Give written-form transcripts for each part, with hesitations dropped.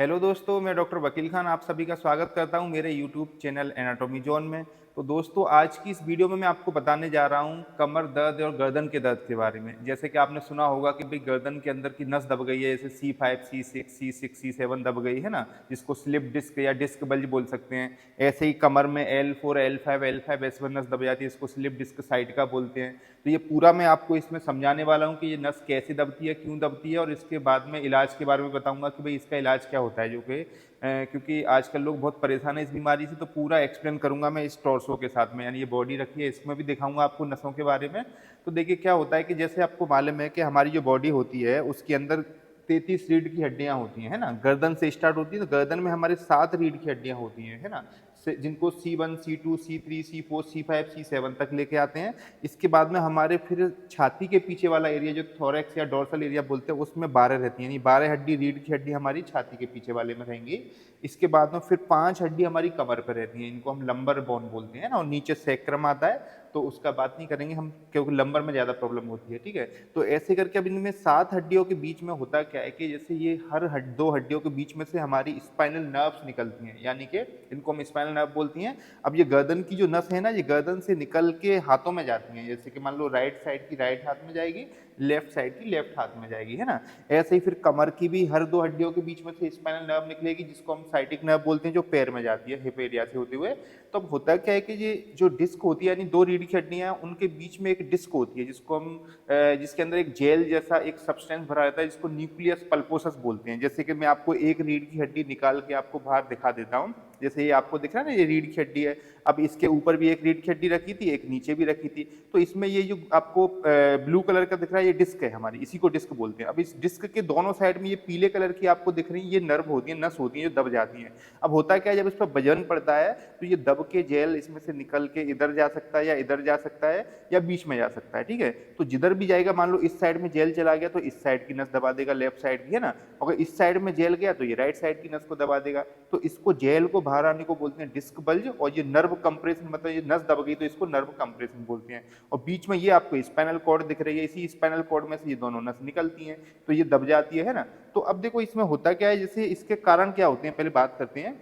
Hello दोस्तों, मैं doctor वकील खान आप सभी का स्वागत करता हूं मेरे यूट्यूब चैनल एनाटॉमी जोन में। तो दोस्तों, आज की इस वीडियो में मैं आपको बताने जा रहा हूं कमर दर्द और गर्दन के दर्द के बारे में। जैसे कि आपने सुना होगा कि भाई गर्दन के अंदर की नस दब गई है, जैसे C5, C6, C6, C7 दब गई है ना, जिसको स्लिप डिस्क या डिस्क बल्ज बोल सकते हैं। ऐसे ही कमर में L4, L5, L5S1 नस दब जाती है, इसको स्लिप डिस्क साइटिका बोलते हैं। तो ये पूरा मैं आपको इसमें समझाने वाला हूँ कि ये नस कैसे दबती है, क्यों दबती है, और इसके बाद में इलाज के बारे में बताऊंगा कि भाई इसका इलाज क्या होता है, जो कि क्योंकि आजकल लोग बहुत परेशान है इस बीमारी से। तो पूरा एक्सप्लेन करूंगा मैं इस टॉर्सो के साथ में, यानी ये बॉडी रखी है, इसमें भी दिखाऊंगा आपको नसों के बारे में। तो देखिए क्या होता है कि जैसे आपको मालूम है कि हमारी जो बॉडी होती है उसके अंदर 33 रीढ़ की हड्डियां होती हैं, है ना। गर्दन से स्टार्ट होती है, तो गर्दन में हमारे 7 रीढ़ की हड्डियां होती हैं, है ना, जिनको C1, C2, C3, C4, C5, C7 तक लेके आते हैं। इसके बाद में हमारे फिर छाती के पीछे वाला एरिया जो थोरैक्स या डोर्सल एरिया बोलते हैं, उसमें 12 रहती हैं, यानी 12 हड्डी, रीढ़ की हड्डी हमारी छाती के पीछे वाले में रहेंगी। इसके बाद में फिर 5 हड्डी हमारी कमर पर रहती हैं, इनको हम लंबर बोन बोलते हैं ना, और नीचे सैक्रम आता है, तो उसका बात नहीं करेंगे हम क्योंकि लंबर में ज़्यादा प्रॉब्लम होती है, ठीक है। तो ऐसे करके अब इनमें 7 हड्डियों के बीच में होता क्या है कि जैसे ये हर 2 हड्डियों के बीच में से हमारी स्पाइनल नर्व्स निकलती हैं, यानी कि इनको हम स्पाइनल नर्व बोलती हैं। अब ये गर्दन की जो नस है ना, ये गर्दन से निकल के हाथों में जाती हैं, जैसे कि मान लो राइट साइड की राइट हाथ में जाएगी, लेफ्ट साइड की लेफ्ट हाथ में जाएगी, है ना। ऐसे ही फिर कमर की भी हर 2 हड्डियों के बीच में से स्पाइनल नर्व निकलेगी, जिसको हम साइटिक नर्व बोलते हैं, जो पैर में जाती है हिप एरिया से होते हुए। तो अब होता क्या है कि ये जो डिस्क होती है, यानी 2 रीढ़ की हड्डियां, उनके बीच में एक डिस्क होती है, जिसको हम जिसके अंदर एक जेल जैसा एक सब्सटेंस भरा रहता है, जिसको न्यूक्लियस पल्पोसस बोलते हैं। जैसे कि मैं आपको एक रीढ़ की हड्डी निकाल के आपको बाहर दिखा देता हूँ। जैसे ये आपको दिख रहा है ना, ये रीढ़ की हड्डी है। अब इसके ऊपर भी एक रीढ़ की हड्डी रखी थी, एक नीचे भी रखी थी। तो इसमें ये जो आपको ब्लू कलर का दिख रहा है, ये डिस्क है हमारी, इसी को डिस्क बोलते हैं। अब इस डिस्क के दोनों साइड में ये पीले कलर की आपको दिख रही है, ये नर्व होती है, नस होती है, जो दब जाती है। अब होता क्या है, जब इस पर वजन पड़ता है तो ये दब के जेल इसमें से निकल के इधर जा सकता है, या इधर जा सकता है, या बीच में जा सकता है, ठीक है। तो जिधर भी जाएगा, मान लो इस साइड में जेल चला गया तो इस साइड की नस दबा देगा, लेफ्ट साइड की, है ना। अगर इस साइड में जेल गया तो ये राइट साइड की नस को दबा देगा। तो इसको जेल को बाहर आने को बोलते हैं डिस्क बल्ज, और ये नर्व कंप्रेशन, मतलब ये नस दब गई तो इसको नर्व कंप्रेशन बोलते हैं। और बीच में ये आपको स्पाइनल कॉर्ड दिख रही है, इसी स्पाइनल कॉर्ड में से ये दोनों नस निकलती हैं, तो ये दब जाती है ना। तो अब देखो इसमें होता क्या है, जैसे इसके कारण क्या होते हैं पहले बात करते हैं।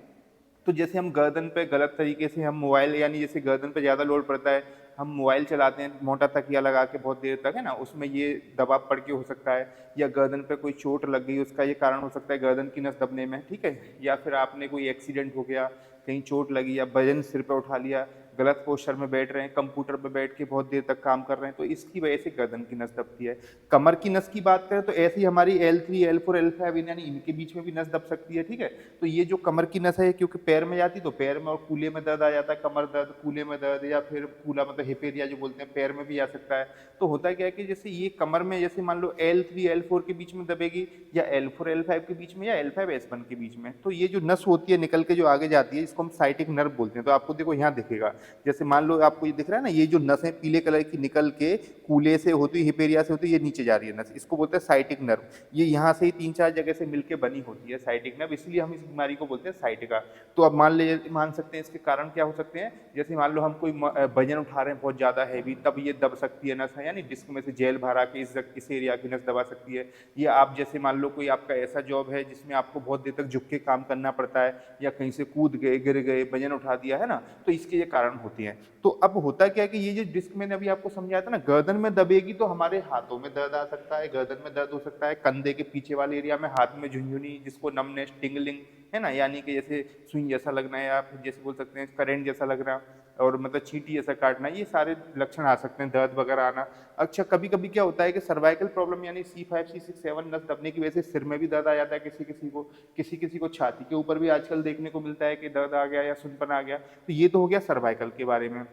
तो जैसे हम गर्दन पे गलत तरीके से हम मोबाइल, यानी जैसे गर्दन पे ज़्यादा लोड पड़ता है, हम मोबाइल चलाते हैं मोटा तकिया लगा के बहुत देर तक, है ना, उसमें ये दबाव पड़ के हो सकता है। या गर्दन पे कोई चोट लग गई, उसका ये कारण हो सकता है गर्दन की नस दबने में, ठीक है। या फिर आपने कोई एक्सीडेंट हो गया, कहीं चोट लगी, या वजन सिर पे उठा लिया, गलत पोस्चर में बैठ रहे हैं, कंप्यूटर पे बैठ के बहुत देर तक काम कर रहे हैं, तो इसकी वजह से गर्दन की नस दबती है। कमर की नस की बात करें तो ऐसी हमारी L3, L4, L5 यानी इनके बीच में भी नस दब सकती है, ठीक है। तो ये जो कमर की नस है, क्योंकि पैर में जाती तो पैर में और कूल्हे में दर्द आ जाता है, कमर दर्द, कूल्हे में दर्द, या फिर कूल्हा मतलब हिप एरिया जो बोलते हैं, पैर में भी आ सकता है। तो होता क्या है कि जैसे ये कमर में, जैसे मान लो L3, L4 के बीच में दबेगी, या L4, L5 के बीच में, या L5S1 के बीच में, तो ये जो नस होती है निकल के जो आगे जाती है, इसको हम साइटिक नर्व बोलते हैं। तो आपको देखो यहाँ दिखेगा, जैसे मान लो आपको ये दिख रहा है ना, ये जो नस है पीले कलर की निकल के कूल्हे से होती है, हिप एरिया से होती है, ये नीचे जा रही है नस, इसको बोलते हैं साइटिक नर्व। ये यहाँ से ही 3-4 जगह से मिलके बनी होती है साइटिक नर्व, इसलिए हम इस बीमारी को बोलते हैं साइटिका। तो अब मान सकते हैं इसके कारण क्या हो सकते हैं। जैसे मान लो हम कोई वजन उठा रहे हैं बहुत ज़्यादा हैवी, तब ये दब सकती है नस, यानी डिस्क में से जेल बाहर आके इस एरिया की नस दबा सकती है। या आप जैसे मान लो कोई आपका ऐसा जॉब है जिसमें आपको बहुत देर तक झुक के काम करना पड़ता है, या कहीं से कूद गए, गिर गए, वजन उठा दिया, है ना, तो इसके ये कारण होती हैं। तो अब होता क्या है कि ये जो डिस्क मैंने अभी आपको समझाया था ना, गर्दन में दबेगी तो हमारे हाथों में दर्द आ सकता है, गर्दन में दर्द हो सकता है, कंधे के पीछे वाले एरिया में, हाथ में झुनझुनी, जिसको नमनेस, टिंगलिंग, है ना, यानी कि जैसे सुई जैसा लगना है, या फिर जैसे बोल सकते हैं करंट जैसा लगना, और मतलब चींटी जैसा काटना, ये सारे लक्षण आ सकते हैं, दर्द वगैरह आना। अच्छा, कभी कभी क्या होता है कि सर्वाइकल प्रॉब्लम, यानी C5, C6, C7 नस दबने की वजह से सिर में भी दर्द आ जाता है किसी किसी को, किसी किसी को छाती के ऊपर भी आजकल देखने को मिलता है कि दर्द आ गया या सुनपन आ गया। तो ये तो हो गया सर्वाइकल के बारे में।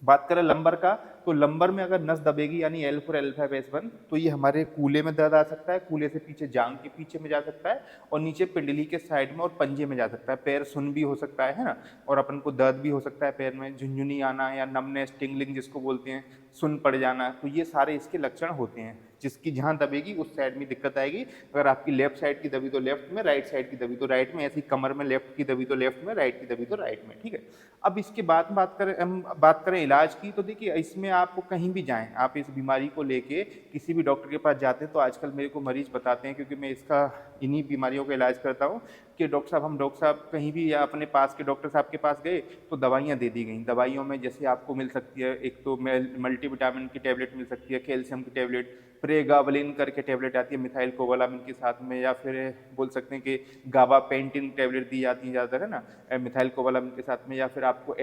बात करें लंबर का, तो लंबर में अगर नस दबेगी, यानी L4, L5S1, तो ये हमारे कूल्हे में दर्द आ सकता है, कूल्हे से पीछे जांग के पीछे में जा सकता है, और नीचे पिंडली के साइड में और पंजे में जा सकता है, पैर सुन भी हो सकता है ना, और अपन को दर्द भी हो सकता है पैर में, झुनझुनी आना, या नमनेस, टिंगलिंग जिसको बोलते हैं, सुन पड़ जाना। तो ये सारे इसके लक्षण होते हैं। जिसकी जहाँ दबेगी उस साइड में दिक्कत आएगी। अगर आपकी लेफ्ट साइड की दबी तो लेफ्ट में, राइट साइड की दबी तो राइट में, ऐसी कमर में लेफ्ट की दबी तो लेफ्ट में, राइट की दबी तो राइट में, ठीक है। अब इसके बाद हम बात करें इलाज की, तो देखिए इसमें आप कहीं भी जाएं, आप इस बीमारी को लेके किसी भी डॉक्टर के पास जाते हैं तो आजकल मेरे को मरीज बताते हैं, क्योंकि मैं इसका इन्हीं बीमारियों का इलाज करता हूँ, कि डॉक्टर साहब, हम डॉक्टर साहब कहीं भी या अपने पास के डॉक्टर साहब के पास गए तो दवाइयाँ दे दी गई। दवाइयों में जैसे आपको मिल सकती है, एक तो मल्टीविटामिन की टैबलेट मिल सकती है, कैल्शियम की टैबलेट, प्रेगाबलिन करके टैबलेट आती है मिथाइल कोबालामिन के साथ में, या फिर बोल सकते हैं कि गाबापेंटिन टैबलेट दी जाती है ज़्यादातर, है ना, मिथाइल कोबालामिन के साथ में, या फिर आपको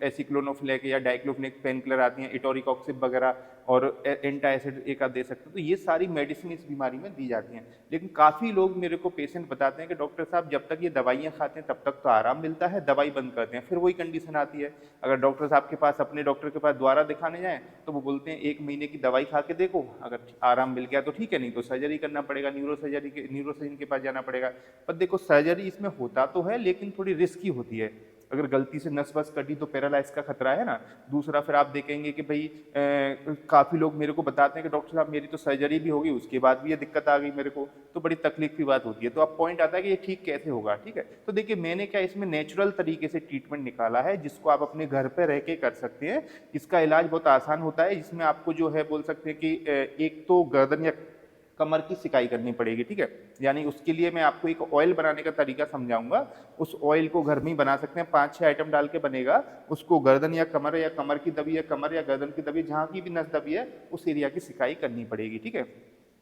एसिक्लोनोफ्लेक या डाइक्लोफिनेक पेन किलर आती हैं, इटोरिकॉक्सिब वगैरह, और एंटासिड एक आध दे सकते हैं। तो ये सारी मेडिसिन इस बीमारी में दी जाती हैं। लेकिन काफ़ी लोग मेरे को पेशेंट बताते हैं कि डॉक्टर साहब जब तक ये दवाइयाँ खाते हैं तब तक तो आराम मिलता है, दवाई बंद करते हैं फिर वही कंडीशन आती है। अगर डॉक्टर साहब के पास, अपने डॉक्टर के पास दोबारा दिखाने जाएँ तो वो बोलते हैं 1 महीने की दवाई खा के देखो, अगर आराम मिल गया तो ठीक है, नहीं तो सर्जरी करना पड़ेगा, न्यूरोसर्जन के पास जाना पड़ेगा। पर देखो, सर्जरी इसमें होता तो है लेकिन थोड़ी रिस्की होती है। अगर गलती से नस वस कटी तो पैरालाइज का खतरा है ना। दूसरा फिर आप देखेंगे कि भाई काफ़ी लोग मेरे को बताते हैं कि डॉक्टर साहब मेरी तो सर्जरी भी होगी, उसके बाद भी ये दिक्कत आ गई मेरे को, तो बड़ी तकलीफ की बात होती है। तो अब पॉइंट आता है कि ये ठीक कैसे होगा, ठीक है। तो देखिए, मैंने क्या इसमें नेचुरल तरीके से ट्रीटमेंट निकाला है जिसको आप अपने घर पर रह के कर सकते हैं। इसका इलाज बहुत आसान होता है, जिसमें आपको जो है बोल सकते हैं कि एक तो गर्दन या कमर की सिकाई करनी पड़ेगी, ठीक है। यानी उसके लिए मैं आपको एक ऑयल बनाने का तरीका समझाऊंगा। उस ऑयल को घर में ही बना सकते हैं, 5-6 आइटम डाल के बनेगा। उसको गर्दन या कमर की दबी है, कमर या गर्दन की दबी, जहाँ की भी नस दबी है उस एरिया की सिकाई करनी पड़ेगी, ठीक है।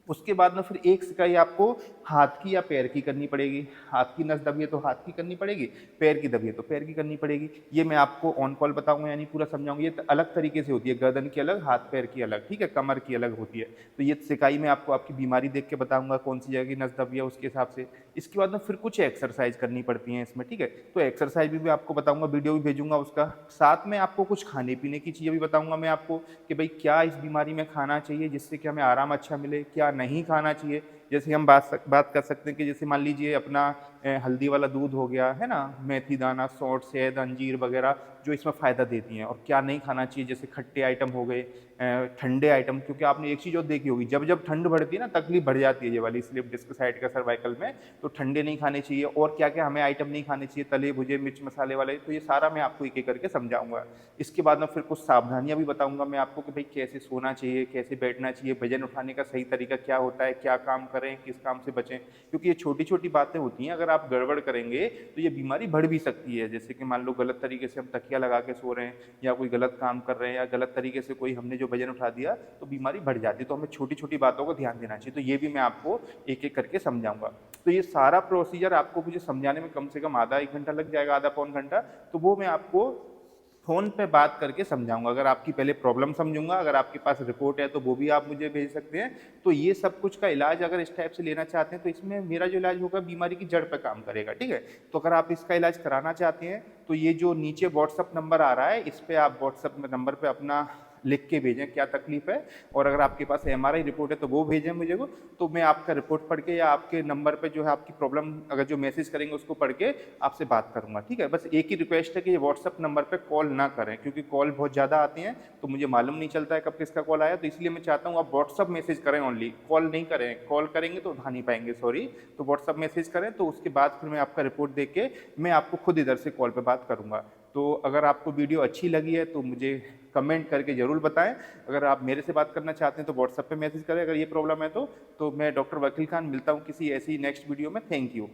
उसके बाद में फिर एक सिकाई आपको हाथ की या पैर की करनी पड़ेगी। हाथ की नस दबी है तो हाथ की करनी पड़ेगी, पैर की दबी है तो पैर की करनी पड़ेगी। ये मैं आपको ऑन कॉल बताऊंगा, यानी पूरा समझाऊंगा। ये अलग तरीके से होती है, गर्दन की अलग, हाथ पैर की अलग, ठीक है, कमर की अलग होती है। तो ये सिकाई में आपको आपकी बीमारी देख के बताऊंगा कौन सी जगह की नस दबी है उसके हिसाब से। इसके बाद में फिर कुछ एक्सरसाइज करनी पड़ती हैं इसमें, ठीक है। तो एक्सरसाइज भी आपको बताऊंगा, वीडियो भी भेजूंगा उसका। साथ में आपको कुछ खाने पीने की चीज़ें भी बताऊंगा मैं आपको कि भाई क्या इस बीमारी में खाना चाहिए जिससे कि हमें आराम अच्छा मिले, क्या नहीं खाना चाहिए। जैसे हम बात कर सकते हैं कि जैसे मान लीजिए अपना हल्दी वाला दूध हो गया, है ना, मेथी दाना, सौंठ, शहद, अंजीर वगैरह जो इसमें फ़ायदा देती हैं। और क्या नहीं खाना चाहिए, जैसे खट्टे आइटम हो गए, ठंडे आइटम, क्योंकि आपने एक चीज़ और देखी होगी, जब जब ठंड बढ़ती है ना तकलीफ बढ़ जाती है ये वाली स्लिप डिस्क साइड का सर्वाइकल में। तो ठंडे नहीं खाने चाहिए, और क्या क्या हमें आइटम नहीं खाने चाहिए, तले भुजे मिर्च मसाले वाले। तो ये सारा मैं आपको एक एक करके समझाऊंगा। इसके बाद में फिर कुछ सावधानियां भी बताऊंगा मैं आपको कि भाई कैसे सोना चाहिए, कैसे बैठना चाहिए, वजन उठाने का सही तरीका क्या होता है, क्या काम करें, किस काम से बचें। क्योंकि ये छोटी छोटी बातें होती हैं, अगर आप गड़बड़ करेंगे तो ये बीमारी बढ़ भी सकती है। जैसे कि मान लो गलत तरीके से हम तकिया लगा के सो रहे हैं, या कोई गलत काम कर रहे हैं, या गलत तरीके से कोई हमने जो वजन उठा दिया, तो बीमारी बढ़ जाती है। तो हमें छोटी छोटी बातों को ध्यान देना चाहिए। तो ये भी मैं आपको एक एक करके समझाऊंगा। तो ये सारा प्रोसीजर आपको मुझे समझाने में कम से कम आधा 1 घंटा लग जाएगा, आधा पौन घंटा। तो वो मैं आपको फ़ोन पे बात करके समझाऊंगा। अगर आपकी पहले प्रॉब्लम समझूंगा, अगर आपके पास रिपोर्ट है तो वो भी आप मुझे भेज सकते हैं। तो ये सब कुछ का इलाज अगर इस टाइप से लेना चाहते हैं तो इसमें मेरा जो इलाज होगा बीमारी की जड़ पे काम करेगा, ठीक है। तो अगर आप इसका इलाज कराना चाहते हैं तो ये जो नीचे व्हाट्सअप नंबर आ रहा है, इस पर आप व्हाट्सअप नंबर पर अपना लिख के भेजें क्या तकलीफ है। और अगर आपके पास एमआरआई रिपोर्ट है तो वो भेजें मुझे को। तो मैं आपका रिपोर्ट पढ़ के, या आपके नंबर पे जो है आपकी प्रॉब्लम अगर जो मैसेज करेंगे उसको पढ़ के आपसे बात करूंगा, ठीक है। बस एक ही रिक्वेस्ट है कि ये व्हाट्सअप नंबर पे कॉल ना करें, क्योंकि कॉल बहुत ज़्यादा आती हैं तो मुझे मालूम नहीं चलता है कब किसका कॉल आया। तो इसलिए मैं चाहता हूँ आप व्हाट्सअप मैसेज करें ओनली, कॉल नहीं करें। कॉल करेंगे तो उठा नहीं पाएंगे, सॉरी। तो व्हाट्सअप मैसेज करें, तो उसके बाद फिर मैं आपका रिपोर्ट देख के मैं आपको खुद इधर से कॉल पर बात करूँगा। तो अगर आपको वीडियो अच्छी लगी है तो मुझे कमेंट करके ज़रूर बताएं। अगर आप मेरे से बात करना चाहते हैं तो व्हाट्सएप पे मैसेज करें अगर ये प्रॉब्लम है तो मैं डॉक्टर वकील खान मिलता हूँ किसी ऐसी नेक्स्ट वीडियो में। Thank you.